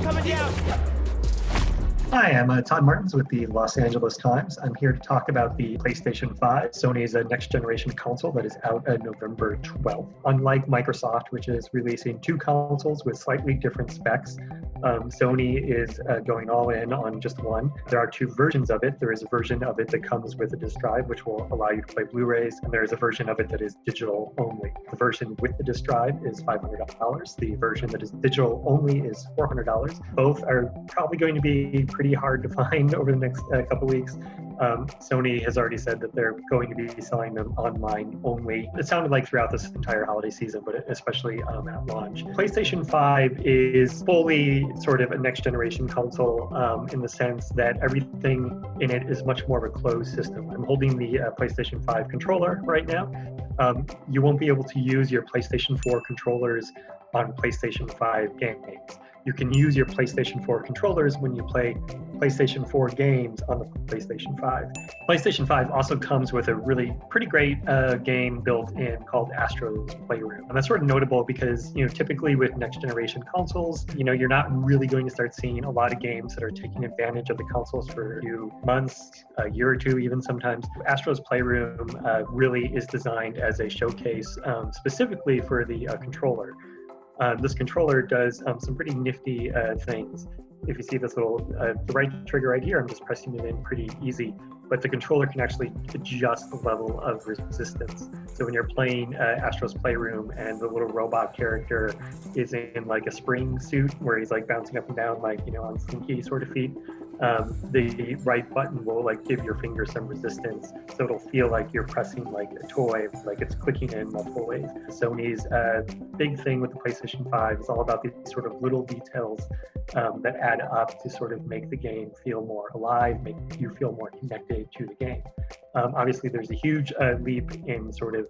coming down. Hi, I'm Todd Martens with the Los Angeles Times. I'm here to talk about the PlayStation 5, Sony's next generation console that is out November 12th. Unlike Microsoft, which is releasing two consoles with slightly different specs, Sony is going all in on just one. There are two versions of it. There is a version of it that comes with a disk drive, which will allow you to play Blu-rays, and there is a version of it that is digital only. The version with the disk drive is $500. The version that is digital only is $400. Both are probably going to be pretty hard to find over the next couple weeks. Sony has already said that they're going to be selling them online only. It sounded like throughout this entire holiday season, but especially at launch. PlayStation 5 is fully sort of a next generation console in the sense that everything in it is much more of a closed system. I'm holding the PlayStation 5 controller right now. You won't be able to use your PlayStation 4 controllers on PlayStation 5 games. You can use your PlayStation 4 controllers when you play PlayStation 4 games on the PlayStation 5. PlayStation 5 also comes with a really pretty great game built in called Astro's Playroom. And that's sort of notable because, typically with next generation consoles, you're not really going to start seeing a lot of games that are taking advantage of the consoles for a few months, a year or two even sometimes. Astro's Playroom really is designed as a showcase specifically for the controller. This controller does some pretty nifty things. If you see this little, the right trigger right here, I'm just pressing it in pretty easy, but the controller can actually adjust the level of resistance. So when you're playing Astro's Playroom and the little robot character is in like a spring suit where he's like bouncing up and down like, on slinky sort of feet, the right button will like give your finger some resistance. So it'll feel like you're pressing like a toy, like it's clicking in multiple ways. Sony's big thing with the PlayStation 5 is all about these sort of little details that add up to sort of make the game feel more alive, make you feel more connected to the game. Obviously, there's a huge leap in sort of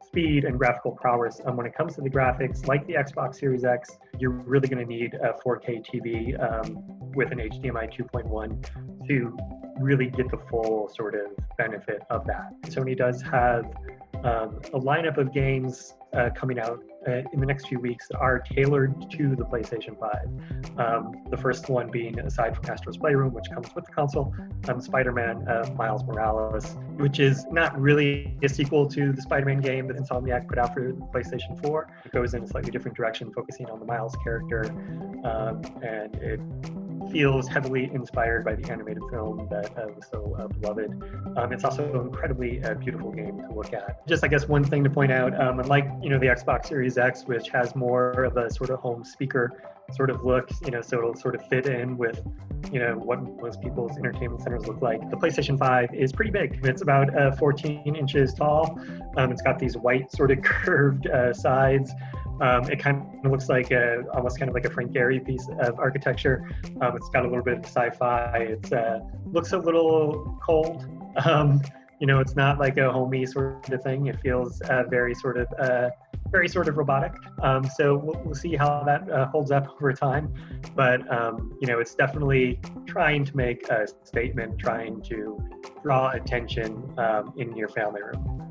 speed and graphical prowess. When it comes to the graphics, like the Xbox Series X, you're really going to need a 4K TV with an HDMI 2.1 to really get the full sort of benefit of that. Sony does have a lineup of games coming out in the next few weeks that are tailored to the PlayStation 5. The first one being, aside from Astro's Playroom, which comes with the console, Spider-Man Miles Morales, which is not really a sequel to the Spider-Man game that Insomniac put out for the PlayStation 4. It goes in a slightly different direction, focusing on the Miles character, and it feels heavily inspired by the animated film that was so beloved. It's also an incredibly beautiful game to look at. Just, I guess, one thing to point out, unlike, the Xbox Series X, which has more of a sort of home speaker sort of look, so it'll sort of fit in with, what most people's entertainment centers look like. The PlayStation 5 is pretty big. It's about 14 inches tall. It's got these white sort of curved sides. It kind of looks like almost kind of like a Frank Gehry piece of architecture. It's got a little bit of sci-fi. It looks a little cold. It's not like a homey sort of thing. It feels very sort of robotic. So we'll see how that holds up over time. But it's definitely trying to make a statement, trying to draw attention in your family room.